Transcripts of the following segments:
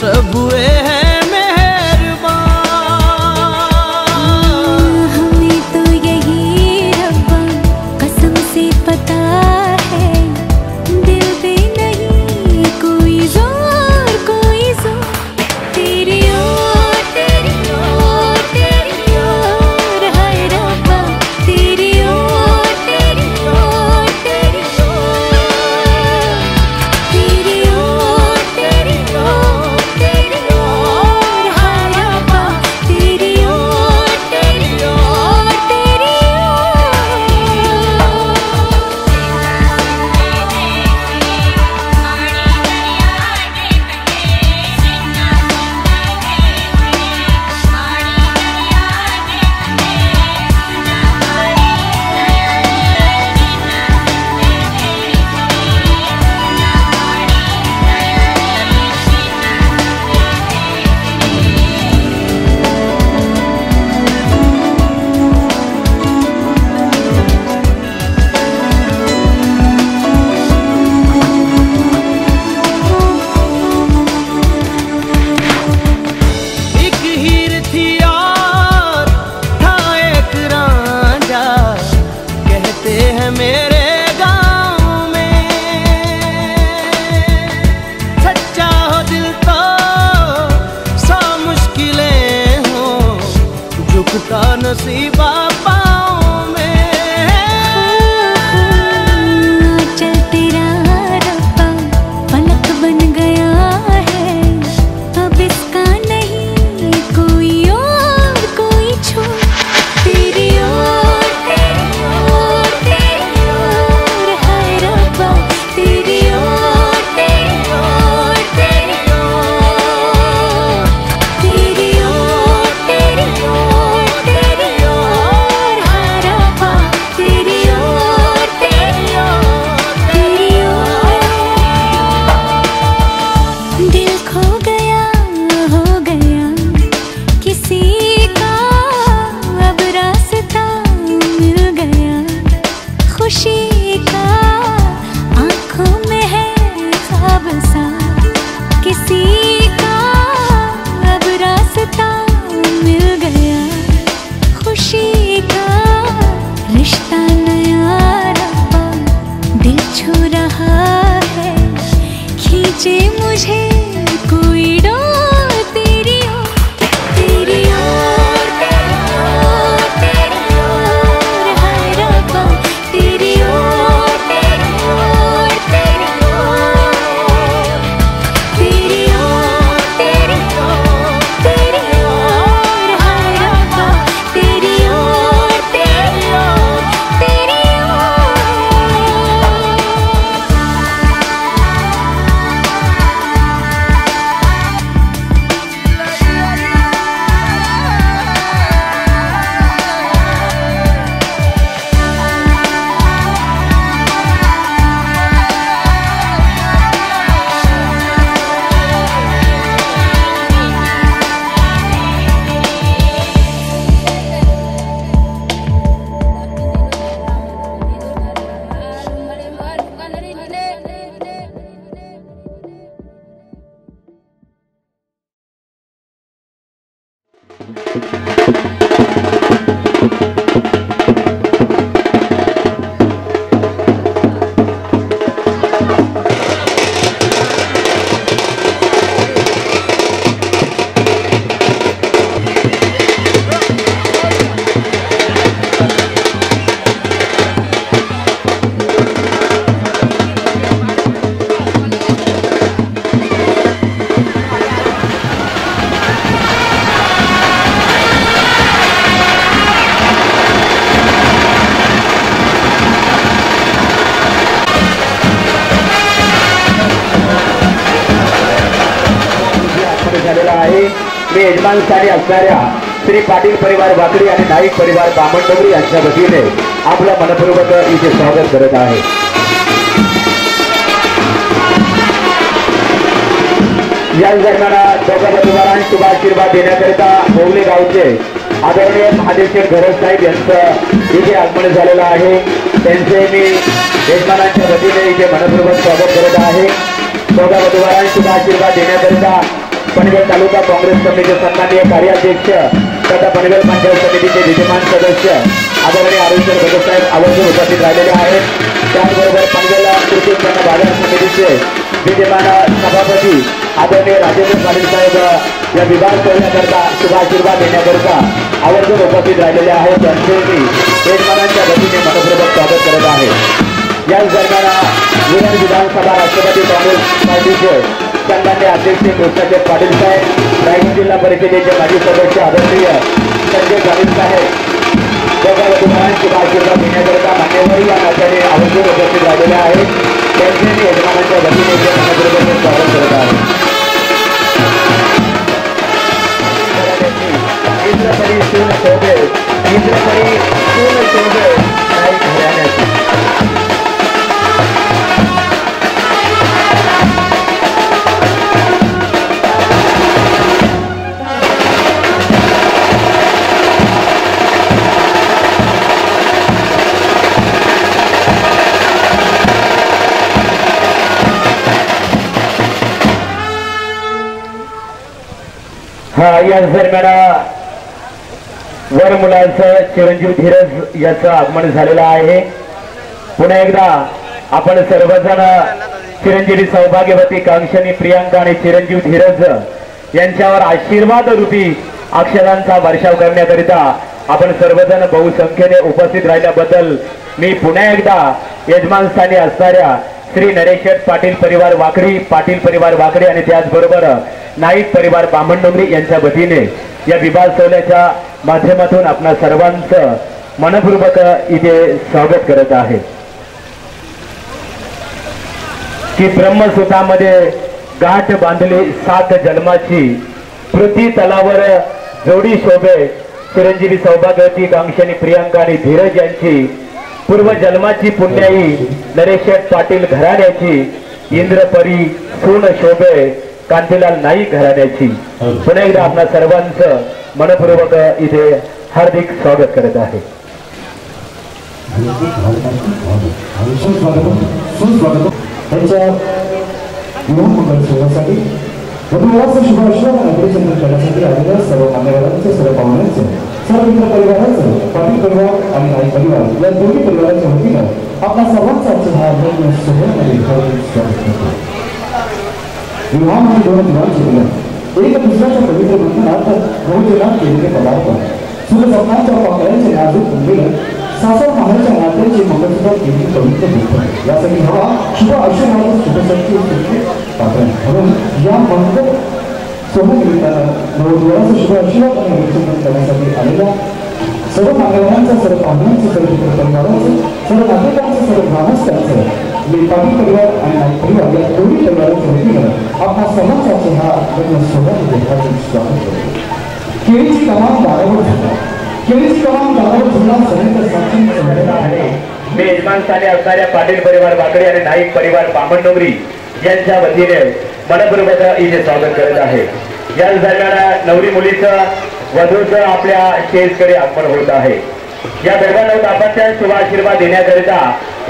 सब हुए हैं मेहरबान। हमें तो यही रब्बा कसम से पता है, दिल पे नहीं कोई जोर तेरी ओर हाय रब्बा, तेरी ओर तेरी ओर हाय रब्बा, तेरी ओर तेरी ओर। एक हीर थी और था एक रांझा, कहते हैं मेरे गाँव में। सच्चा हो दिल तो 100 मुश्किलें हो, झुकता नसीबा पाँव में। चल तेरा रब्बा पलक बन गया है, अब इसका नहीं कोई और कोई छोर। तेरी ओर हाय रब्बा, तेरी ओर तेरी ओर तेरी ओर हाय रब्बा, तेरी ओर तेरी ओर। दिल खो गया हो गया किसी का, अब रास्ता मिल गया खुशी का। आँखों में है ख्वाब सा किसी का, अब रास्ता मिल गया खुशी का। रिश्ता नया रब्बा दिल छू रहा है, खींचे मुझे कोई डोर। तेरी ओर हाय रब्बा, तेरी ओर तेरी ओर हाय रब्बा, तेरी ओर तेरी ओर। मी यजमानस्थानी असणाऱ्या श्री पाटील परिवार वाकडी आणि नाईक परिवार बामणडोंगरी यांच्या वतीने आपलं मनपूर्वक इथे स्वागत करत आहे। या दरम्यान दोघा बंधुवारांना शुभ आशीर्वाद देण्याकरिता ओवले गावचे आदरणीय महादेवशेठ घरत साहेब यांचं इथे आगमन झालेलं आहे। त्यांचे मी यजमानांच्या वतीने इथे मनपूर्वक स्वागत करत आहे। दोघा बंधुवारांना शुभ आशीर्वाद देण्याकरिता पनवेल तालुका काँग्रेस कमिटीचे सन्माननीय कार्याध्यक्ष तथा पनवेल पंचायत समितीचे विद्यमान सदस्य आदरणीय आरुषर भगतसाहेब आवर्जून उपस्थित राहिलेले आहेत. त्याचबरोबर पनवेल कृषी उत्पन्न बाजार समितीचे विद्यमान सभापती आदरणीय राजेंद्र पाटील साहेब या विभाग करण्याकरता शुभाशीर्वाद देण्याकरता आवर्जून उपस्थित राहिलेले आहेत. त्यांचे मी यजमानांच्या वतीने मनपूर्वक स्वागत करत आहे. याच दरम्यान विधान विधानसभा राष्ट्रवादी काँग्रेस पार्टीचे सन्माननीय अध्यक्ष कृष्णाचे पाटील साहेब, रायगड जिल्हा परिषदेचे माजी सदस्य आदरणीय संजय पाटील साहेब दोघा वधूवरांची शुभाशीर्वाद देण्याकरता मान्यवर या नात्याने आवर्जून उपस्थित राहिलेले आहेत. त्यांचे मी यजमानांच्या वतीने मनपूर्वक स्वागत करत आहे. इंद्रपरी सून शोभे नाही घराण्याची. याच दरम्यान वर मुलांचं चिरंजीव धीरज याचं आगमन झालेलं आहे. पुन्हा एकदा आपण सर्वजण चिरंजीवी सौभाग्यवती कांक्षणी प्रियांका आणि चिरंजीव धीरज यांच्यावर आशीर्वाद रूपी अक्षरांचा वर्षाव करण्याकरिता आपण सर्वजण बहुसंख्येने उपस्थित राहिल्याबद्दल मी पुन्हा एकदा यजमान स्थानी असणाऱ्या श्री नरेश पाटील परिवार वाकडी, पाटील परिवार वाकडी आणि त्याचबरोबर नाईक परिवार बामणडोंगरी यांच्या वतीने या विभाग सोहळ्याच्या माध्यमातून आपणा सर्वांचं मनपूर्वक इथे स्वागत करत आहे. की ब्रह्मसूत्रामध्ये गाठ बांधली 7 जन्माची, पृथ्वी तलावर जोडी शोभे चिरंजीवी सौभाग्यवती कांक्षणी प्रियांका आणि धीरज यांची, पूर्व जन्माची पुण्याई नरेश पाटील घराण्याची, इंद्रपरी सून शोभे कांतीलाल नाईक घराण्याची. पुन्हा एकदा आपणा सर्वांचं मनपूर्वक इथे हार्दिक स्वागत करत आहे. सर्व मान्यवरांचे, सर्व पाहुण्यांचे, सर्व मित्र परिवाराचं, पाटील परिवार आणि नाईक परिवार या दोन्ही परिवाराच्या वतीनं आपल्या सर्वांचा विवाहामध्ये 2 दिवस शिकलं. एक दुसऱ्याच्या पवित्र बंधनात बहुजनात केलेले पदार्थ, सुरस्वप्नांच्या पाकळ्यांचे नाजूक कुंडलं, सासर माहेरच्या नात्यांची मंगळसूत्र केली पवित्र भेट यासाठी हवा शुभ आशीर्वाद शुभशक्ती पात्र. म्हणून या मंगल सोहळ्यानिमित्तानं नववधूवरांचा शुभ आशीर्वाद आणि अभिषेक करण्यासाठी आलेल्या सर्व मान्यवरांचं, सर्व पाहुण्यांचं, सर्व मित्र परिवारांचं, सर्व नातेवाईकांचं, सर्व ग्रामस्थांचं मी पाटील परिवार आणि नाईक परिवार या दोन्ही परिवाराच्या वतीनं आपला सर्वांचा हा लग्न सोहळ्यामध्ये हार्दिक स्वागत करतो. केळीची कमान दारावर झाला, केळीची कमान दारावर झाला सगळ्यांचा साक्षी आहे. मी यजमान स्थानी असणाऱ्या पाटील परिवार वाकडी आणि नाईक परिवार बामणडोंगरी यांच्या वतीने मनपूर्वक इथे स्वागत करत आहे. याच दरम्यान नवरी मुलीचं वधूचं आपल्या स्टेजकडे आगमन होत आहे. या दरम्यान दाम्पत्याला शुभ आशीर्वाद देण्याकरिता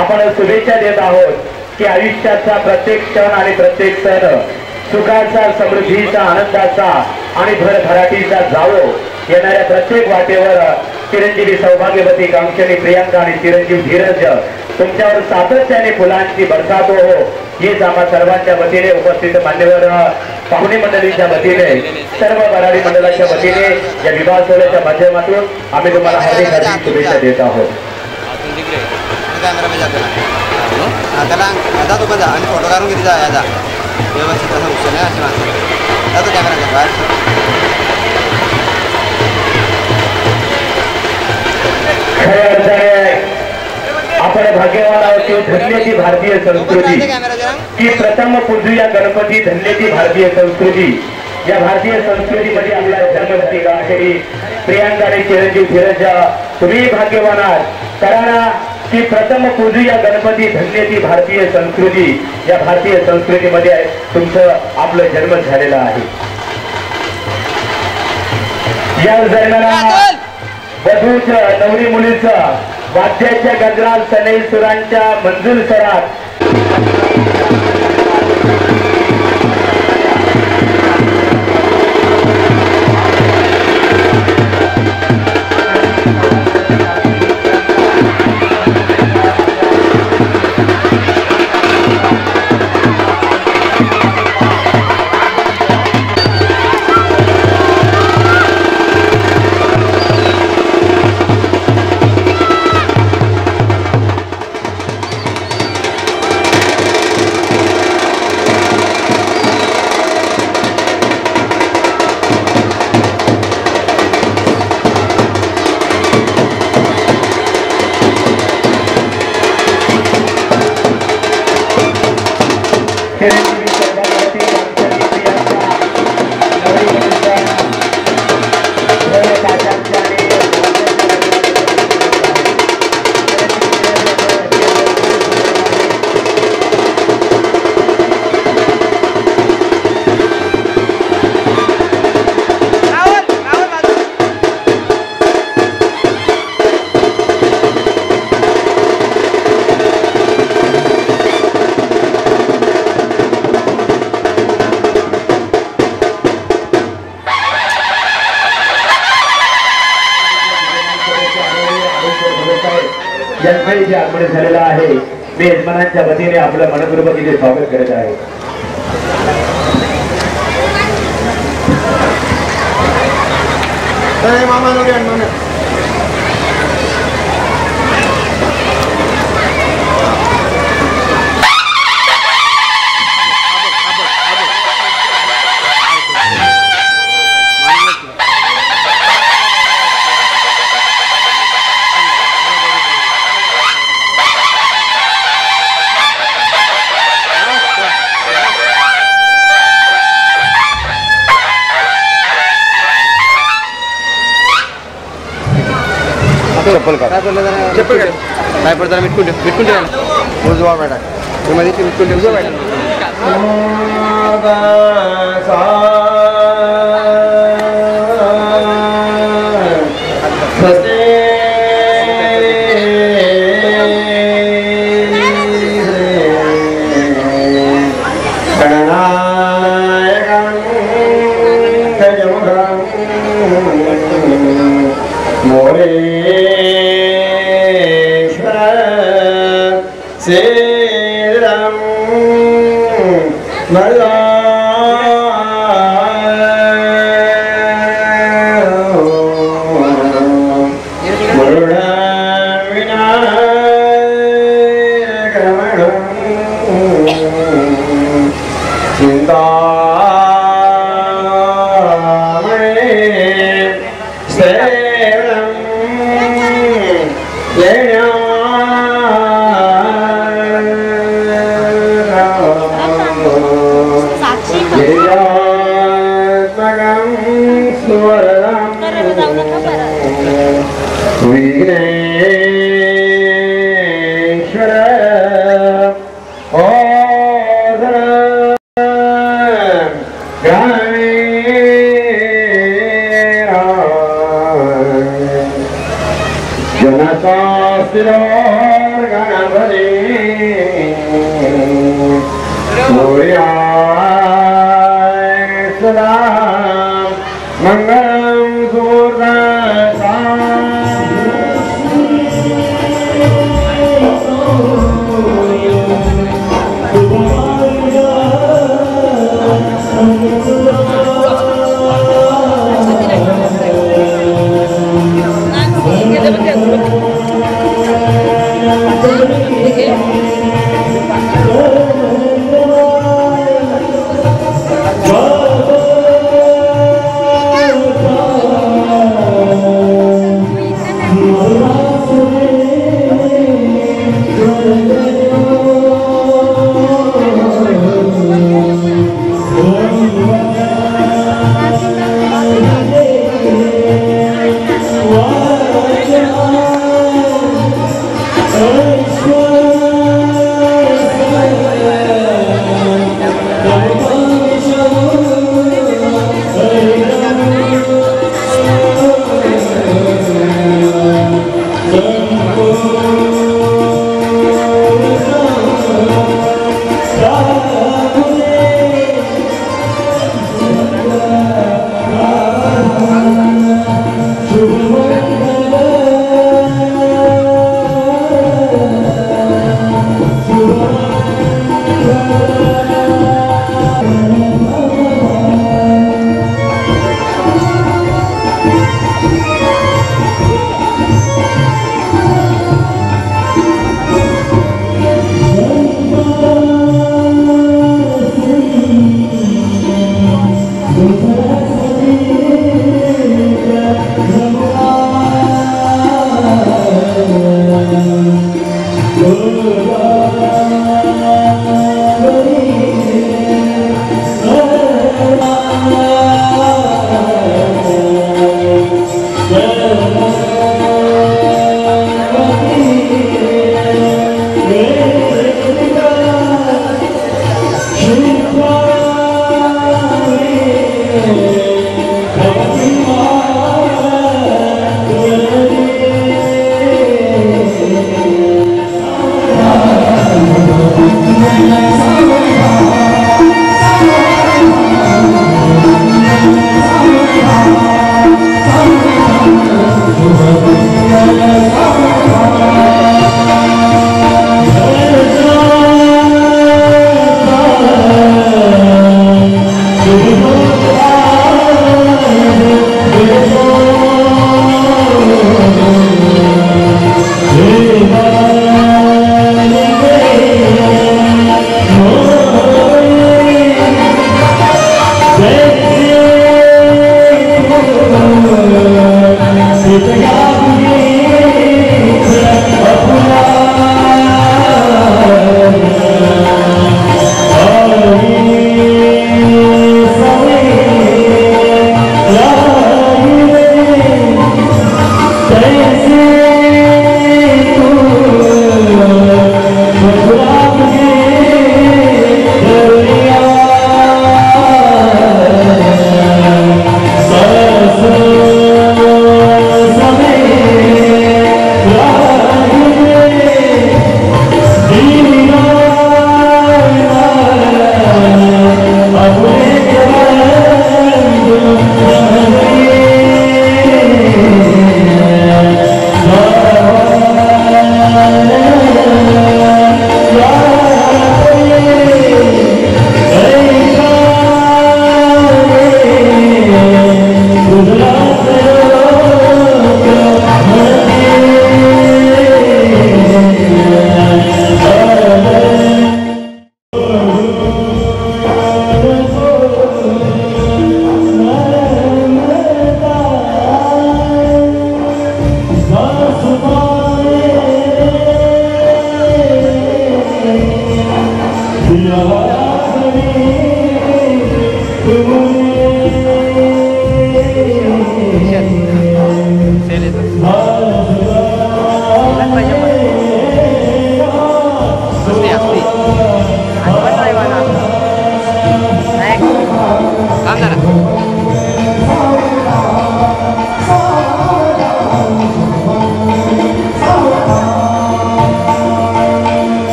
आपण शुभेच्छा देत आहोत की आयुष्याचा प्रत्येक क्षण आणि प्रत्येक सण सुखाचा, समृद्धीचा, आनंदाचा आणि भरभराटीचा जावो. येणाऱ्या प्रत्येक वाटेवर चिरंजीवी सौभाग्यवती कांक्षणी प्रियांका आणि चिरंजीव धीरज तुमच्यावर सातत्याने फुलांची बरसात हो, हीच आम्हा सर्वांच्या वतीने, उपस्थित मान्यवर पाहुणे मंडळींच्या वतीने, सर्व वराडी मंडळाच्या वतीने या विवाह सोहळ्याच्या माध्यमातून आम्ही तुम्हाला हार्दिक हार्दिक शुभेच्छा देत आहोत. फोटो काढून घेतली जा व्यवस्थित असं उचल नाही अशी माणसं जातो कॅमेरा खऱ्या अर्थाने आपण भाग्यवान आहोत की धन्य ती भारतीय संस्कृती, की प्रथम पूजूया गणपती, धन्य ती भारतीय संस्कृती. या भारतीय संस्कृतीमध्ये आपल्या जन्मभूती कांक्षणी प्रियांका आणि चिरंजीव धीरज तुम्ही भाग्यवान आहात. कारण की प्रथम पूजूया गणपती, धन्य ती भारतीय संस्कृती. या भारतीय संस्कृतीमध्ये तुमचं आपलं जन्म झालेला आहे. या दरम्यान वधूचं, नवरी मुलीचं वाद्याच्या गजरात, सनई सुरांच्या मंजूल स्वरात चिरंजीवी सर्वांवरती रामचंद्र प्रियांका नवरी ताजांच्या आणि जन्मळीचे आगमन झालेलं आहे. मी यजमानांच्या वतीने आपलं मनपूर्वक इथे स्वागत करत आहे. मामा चप्पल का चप्पल काय पडताना मिटकून ठेव उजवा बेटा तुम्ही मिटकून ठेव उजवा बेटा श्रीराम मला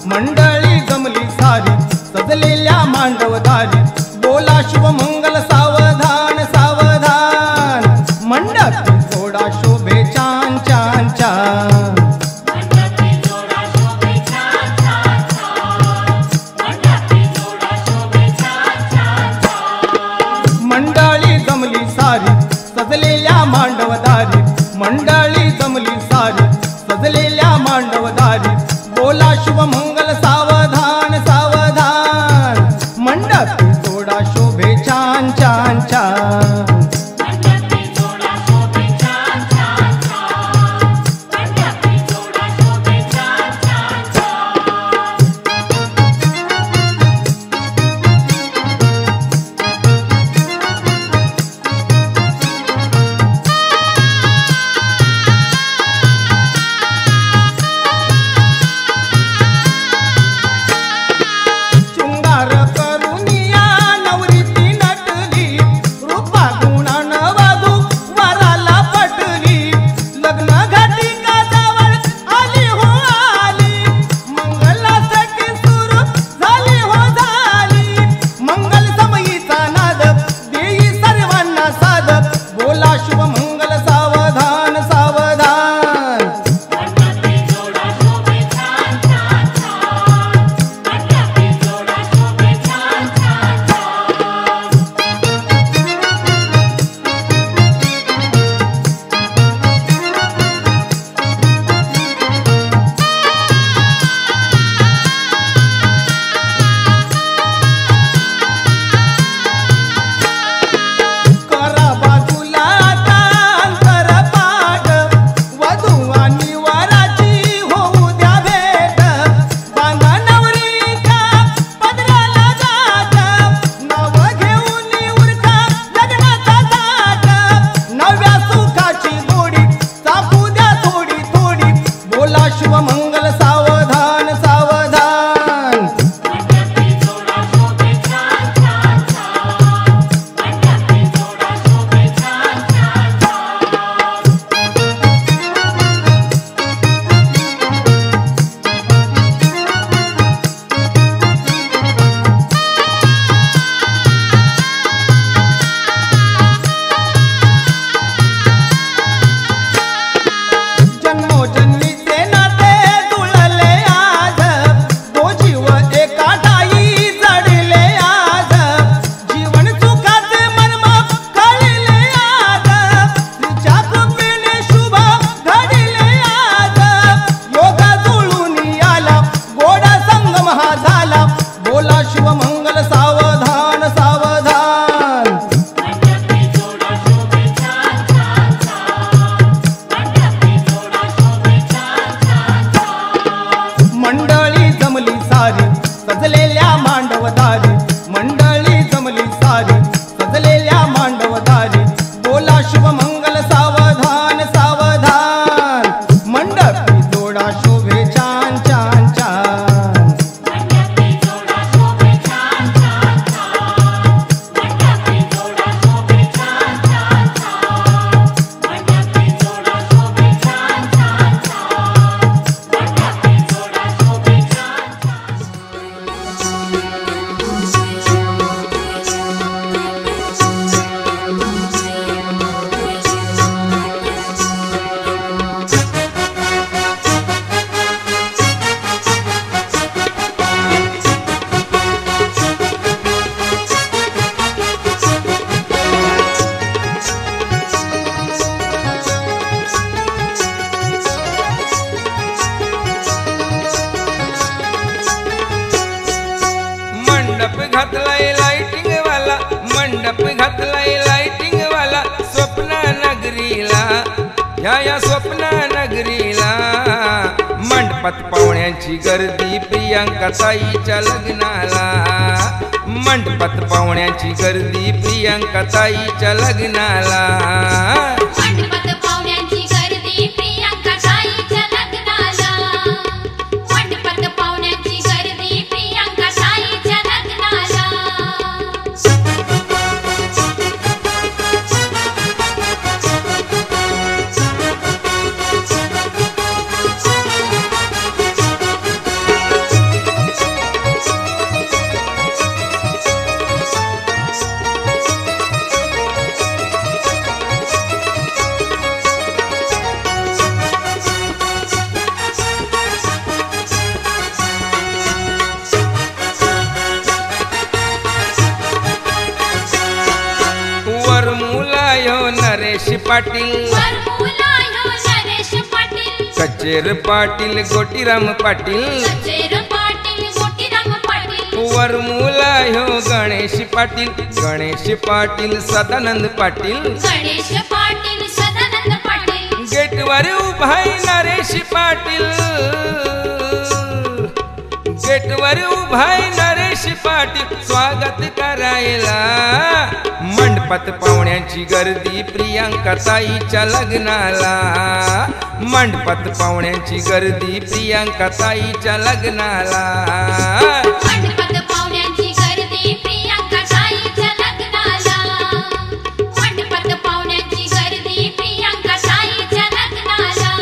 मंडळी जमली सारी सजलेल्या मांडवदारी बोला शुभमंगल सावधान सावधान मंडपी जोडा शोभे छान छान छान मंडळी जमली सारी सजलेल्या मांडवदारी मंडळी जमली सारी सजलेल्या मांडवदारी बोला शुभ घातलाय लाइटिंग वाला, मंडप घातलाय लाइटिंग वाला, स्वप्न नगरीला या स्वप्न नगरीला मंडपात पाहुण्यांची गर्दी प्रियांका ताईच्या लग्नाला, मंडपात पाहुण्यांची गर्दी प्रियांका ताईच्या लग्नाला, मंडपात पाहुण्यांची गर्दी प्रियांका ताईच्या लग्नाला, मंडपात पाहुण्यांची गर्दी प्रियांका ताईच्या लग्नाला. वरमुला यो नरेश पाटील, वरमुला ह्यो नरेश पाटील, कचेर पाटील गोटीराम पाटील, कचेर पाटील गोटीराम पाटील, वरमुला ह्यो गणेश पाटील, गणेश पाटील सदानंद पाटील, गणेश पाटील सदानंद पाटील, गेटवर उभाय नरेश पाटील, गेटवर उभाय नरेश पाटील स्वागत करायला, मंडपात पाहुण्यांची गर्दी प्रियांका ताईच्या लग्नाला, मंडपात पाहुण्यांची गर्दी प्रियांका ताईच्या लग्नाला, मंडपात पाहुण्यांची गर्दी प्रियांका ताईच्या लग्नाला, मंडपात पाहुण्यांची गर्दी प्रियांका ताईच्या लग्नाला.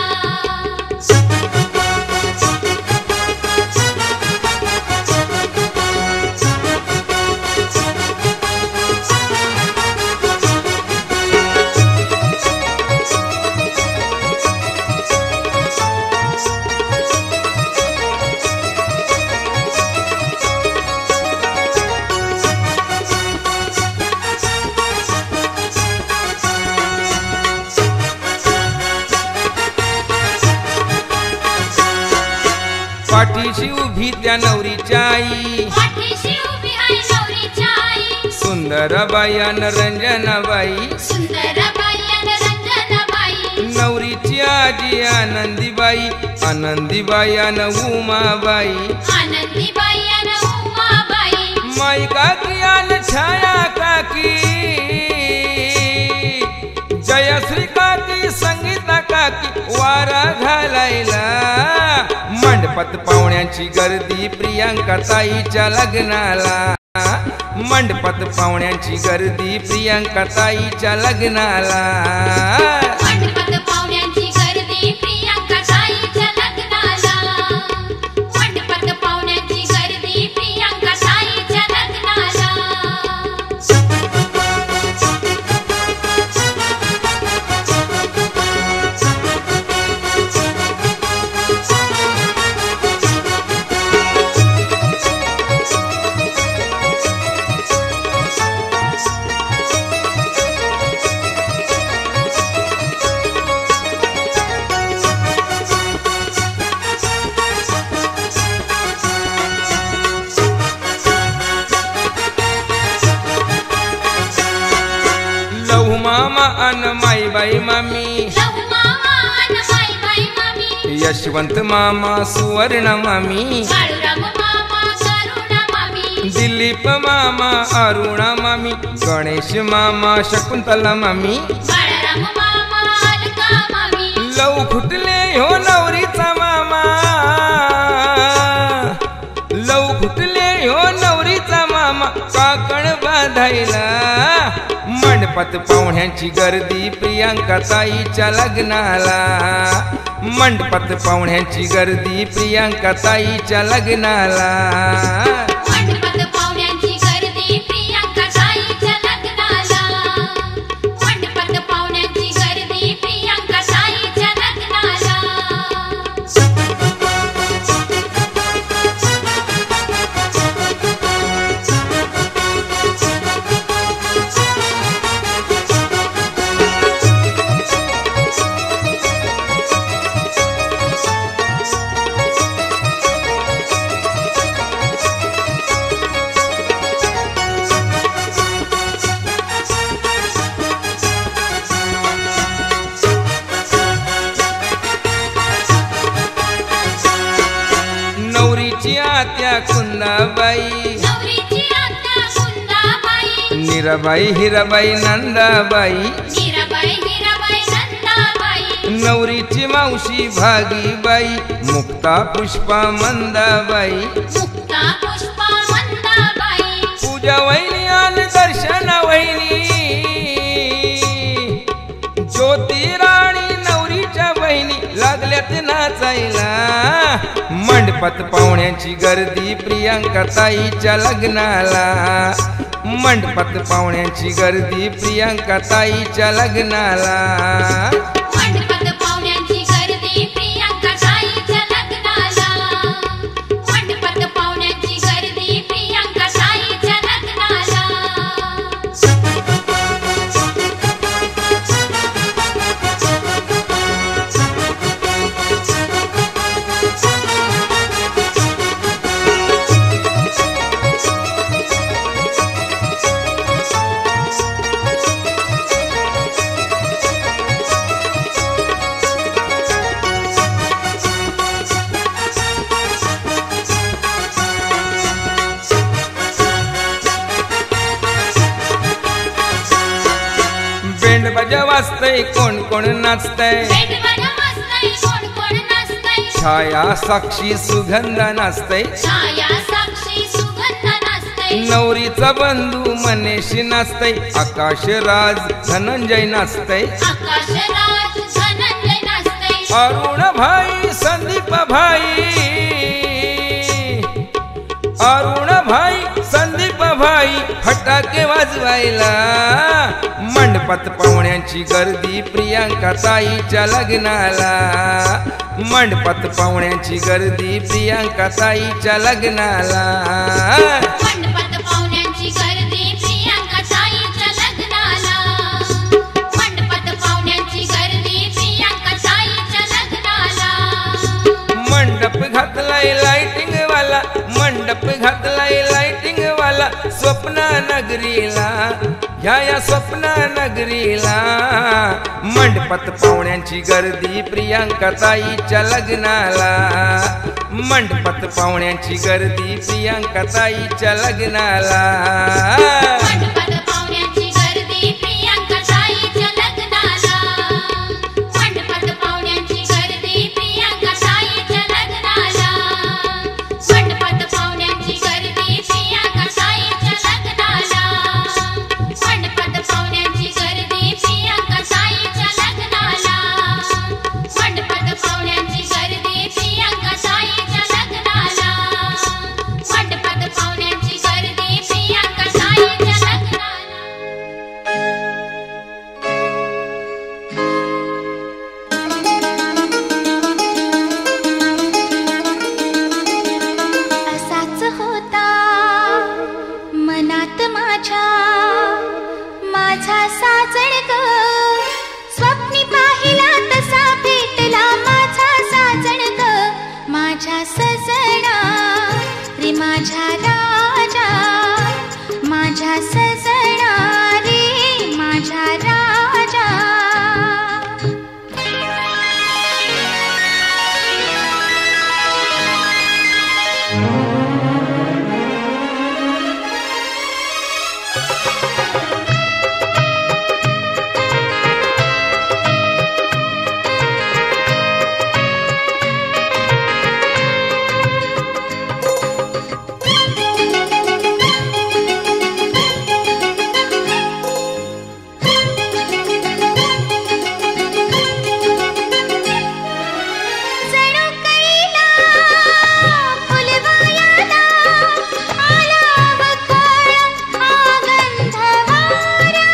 पाठीशी उभी त्या नवरीच्या आई, पाठीशी उभी आहे नवरीच्या आई, सुंदरबाई अन रंजनाबाई, सुंदरबाई अन रंजनाबाई, नवरीची आजी आनंदीबाई, आनंदीबाई अन उमाबाई, आनंदीबाई अन उमाबाई, माई काकी अन छाया काकी, जयश्री काकी संगीता काकी वारा घालायला, मंडपात पाहुण्यांची गर्दी प्रियांका ताईच्या लग्नाला, मंडपात पाहुण्यांची गर्दी प्रियांका ताईच्या लग्नाला, मंडपात पाहुण्यांची गर्दी प्रियांका ताईच्या लग्नाला, मंडपात पाहुण्यांची गर्दी प्रियांका ताईच्या लग्नाला. लहू मामा अन माईबाई मामी, लहू मामा अन माईबाई मामी, यशवंत मामा सुवर्ण मामी, बाळूराम मामा करुणा मामी, दिलीप मामा अरुणा मामी, गणेश मामा शकुंतला मामी, बाळाराम मामा अलका मामी, लव खुटले हो नवरीचा मामा, लव खुटले हो नवरीचा मामा काकण बांधायला, मंडपात पाहुण्यांची गर्दी प्रियांका ताईच्या लग्नाला, मंडपात पाहुण्यांची गर्दी प्रियांका ताईच्या लग्नाला, मंडपात पाहुण्यांची गर्दी प्रियांका ताईच्या लग्नाला, मंडपात पाहुण्यांची गर्दी प्रियांका ताईच्या लग्नाला. नवरीची आत्या कुंदाबाई, नवरीची आत्या कुंदाबाई, मीराबाई हिराबाई नंदाबाई, मीराबाई हिराबाई नंदाबाई, नवरीची मावशी भागीबाई, मुक्ता पुष्पा मंदाबाई, मुक्ता पुष्पा मंदाबाई, पूजा वहिनी आणि दर्शना वहिनी, ज्योती राणी नवरीच्या बहिणी लागल्यात नाचायला. मंडपात पाहुण्यांची गर्दी प्रियांका ताईच्या लग्नाला, मंडपात पाहुण्यांची गर्दी प्रियांका ताईच्या लग्नाला. मंडपात पाहुण्यांची गर्दी प्रियांका ताईच्या लग्नाला, मंडपात पाहुण्यांची गर्दी प्रियांका ताईच्या लग्नाला. बेंड बाजा वाजतय कोण कोण नाचतय, बेंड बाजा वाजतय कोण कोण नाचतय, छाया साक्षी सुगंधा नाचतय, छाया साक्षी सुगंध नाचतय, नवरीचा बंधू मनेशी नाचतय, आकाश राज धनंजय नाचतय, आकाश राज धनंजय नाचतय, अरुण भाई संदीप भाई, अरुण भाई संदीप भाई फटाके वाजवायला. मंडपात पाहुण्यांची गर्दी प्रियांका ताईच्या लग्नाला, मंडपात पाहुण्यांची गर्दी प्रियांका ताईच्या लग्नाला. मंडपात पाहुण्यांची गर्दी प्रियांका ताईच्या लग्नाला, मंडपात पाहुण्यांची गर्दी प्रियांका ताईच्या लग्नाला. मंडप घातलाय लाइटिंग वाला, मंडप घातलाय लाइटिंग वाला, स्वप्न नगरीला ह्या या स्वप्न नगरीला. मंडपात पाहुण्यांची गर्दी प्रियांका ताईच्या लग्नाला, मंडपात पाहुण्यांची गर्दी प्रियांका ताईच्या लग्नाला. मंडपात पाहुण्यांची गर्दी प्रियांका ताईच्या लग्नाला, मंडपात पाहुण्यांची गर्दी प्रियांका ताईच्या लग्नाला, मंडपात पाहुण्यांची गर्दी प्रियांका ताईच्या लग्नाला, मंडपात पाहुण्यांची गर्दी प्रियांका ताईच्या लग्नाला, मंडपात पाहुण्यांची गर्दी प्रियांका ताईच्या लग्नाला, मंडपात पाहुण्यांची गर्दी प्रियांका ताईच्या लग्नाला. असाच होता मनात माझ्या माझा साजण ग, स्वप्नी पाहिला तसा भेटला माझा साजण ग, माझ्या सजना रे माझ्या राजा, माझ्या सजना रे माझ्या राजा. जणू कैला फुलवायाला आला बखार हा गंधवारा,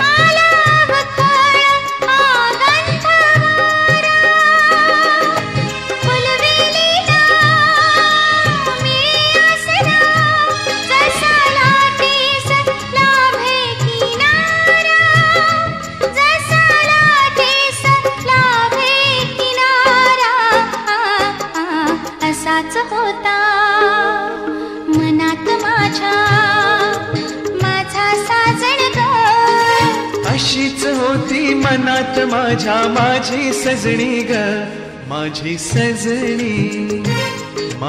आला बखार हा गंधवारा. फुलवेलीला मी आसरा, जसा लाटेस लाभे किनारा, जसा लाटेस लाभे किनारा. असाच होता मनात माझ्या माझा साजण ग, अशीच होती मनात माझ्या माझी सजणी ग, माझी सजणी,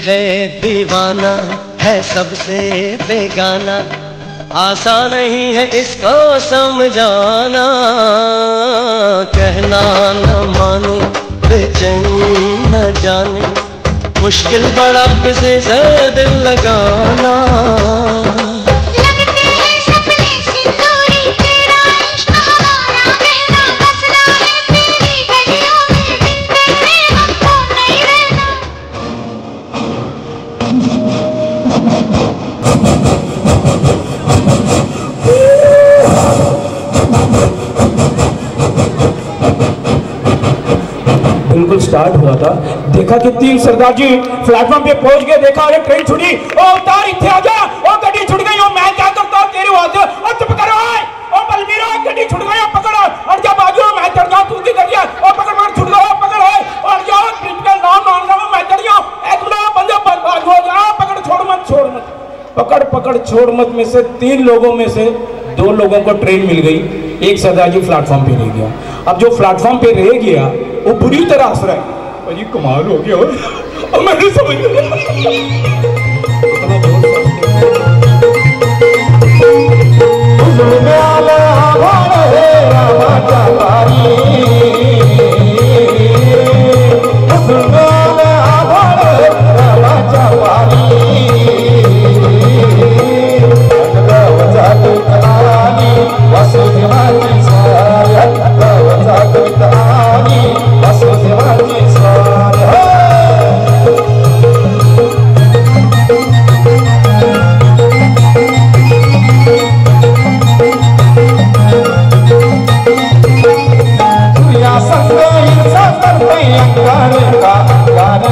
है दीवाना है सबसे बेगाना, आसान नहीं है इसको समझाना। कहना न माने बेचैन न जाने, मुश्किल बड़ा किसी से दिल लगाना। बिल्कुल स्टार्ट हुआ था, देखा कि 3 सरदार जी प्लेटफॉर्म पे पहुंच गए। देखा अरे ट्रेन छुड़ी, ओ उतार इत्थे आ जा, ओ गड्डी छुट गई, ओ मैं क्या करता हूं तेरी आवाज, ओ चुप करो, ओ बलबीरा गड्डी छुट गई, पकड़ और जा बाजू, मैं चढ़ जाऊं तू की कर दिया, ओ पकड़ मार छुट गया, पकड़ और जाओ प्रिंसिपल नाम मान रहा हूं मैं चढ़ जाऊं, एक मिनट बंदे बाजू हो जा, पकड़ छोड़ मत पकड़ पकड़ छोड़ मत में से 3 लोगों में से 2 लोगों को ट्रेन मिल गई, एक सरदार जी प्लेटफॉर्म पे रह गया। अब जो प्लेटफॉर्म पे रह गया वो बुरी तरह हंस रहा है, अजी कमाल हो गया। अब मैंने समझ Wasudhimati अंगार का अंगार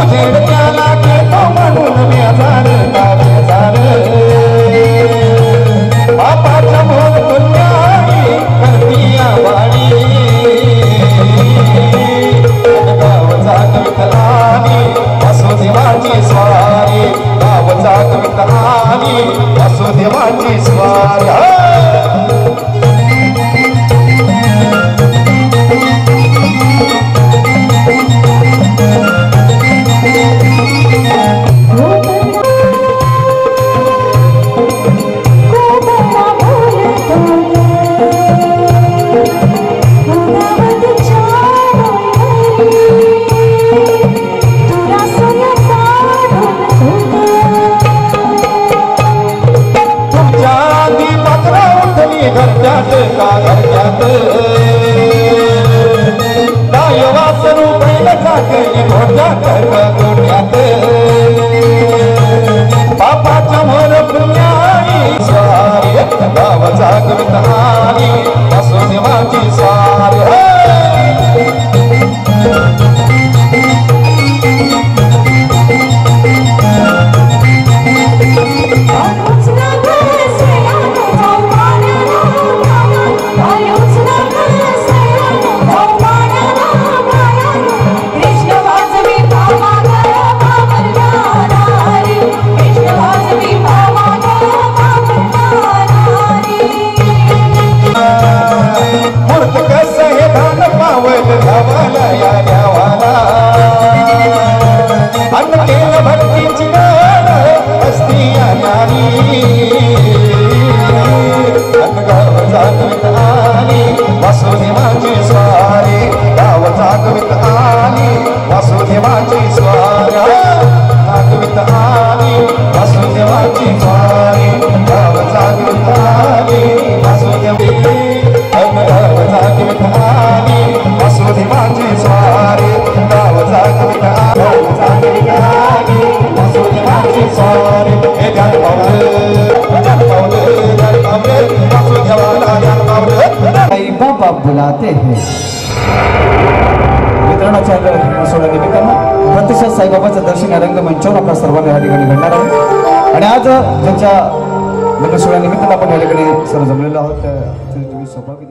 उजेड त्याला घेतो म्हणून बेजार का बेजार बापाच्या मोर तुल्याई करतीया बाळी गावचा कवितलानी वासुदेवाची स्वारी गावचा कवितलानी वासुदेवाची स्वारी घरच्यात का घरच्यात दायवास रुपये टाकली घोट्यात गोट्यात बापाच्या मोर पुण्याई स्वारी गावचा कवितानी वासुदेवाची स्वारी वासुदेवाची स्वारी गावचा कवितानी वासुदेवाची स्वारी कवितानी वासुदेवाची स्वारी गावचा कवितानी वासुदेवी गावचा कवितानी वासुदेवाची स्वारी गावचा कवितानी वासुदेवाची स्वारी हे गाण बाप बुलाते हैं मित्रांच्या सोहळ्या निमित्तानं प्रत्यक्षात साईबाबाचं दर्शन या रंगमंचावर आपल्या सर्वांना या ठिकाणी घडणार आहे आणि आज ज्यांच्या लग्न सोहळ्या निमित्तानं आपण या ठिकाणी सर्व जमलेलो आहोत तुम्ही सौभाग्य